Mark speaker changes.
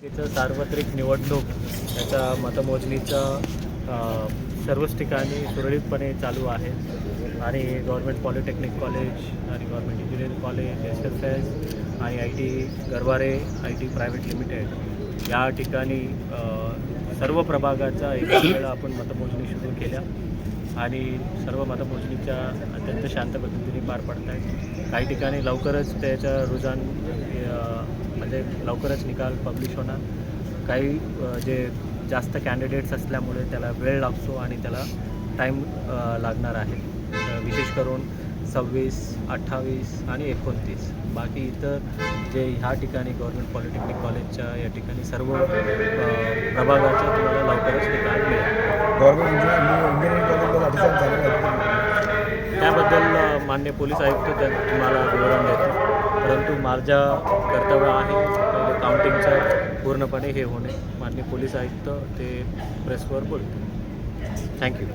Speaker 1: तिचं सार्वत्रिक निवडणूक त्याच्या मतमोजणीचा सर्वच ठिकाणी सुरळीतपणे चालू आहे आणि गव्हर्मेंट पॉलिटेक्निक कॉलेज आणि गव्हर्मेंट इंजिनिअरिंग कॉलेज SFS आणि IT Garware IT private limited या ठिकाणी सर्व प्रभागाचा एका वेळेला आपण मतमोजणी सुरू केल्या आणि सर्व मतमोजणीच्या अत्यंत शांत पद्धतीने पार पडत आहेत. काही ठिकाणी लवकरच त्याच्या रुझान म्हणजे लवकरच निकाल पब्लिश होणार. काही जे जास्त कॅन्डिडेट्स असल्यामुळे त्याला वेळ लागतो आणि त्याला टाईम लागणार आहे. विशेष करून 26, 28 आणि 29. बाकी इतर जे ह्या ठिकाणी गव्हर्मेंट पॉलिटेक्निक कॉलेजच्या या ठिकाणी सर्व प्रभागाचा तुम्हाला लवकरच निकाल मिळेल.
Speaker 2: गव्हर्मेंट इंजिनिअरिंग कॉलेजला अधिकार झालेला आहे
Speaker 1: त्याबद्दल माननीय पोलीस आयुक्त तुम्हाला विवरण देतो. परंतु माझ्या कर्तव्य आहे पहिले काउंटिंगचं पूर्णपणे हे होणे. माननीय पोलीस आयुक्त ते प्रेसवर बोलतो. थँक्यू.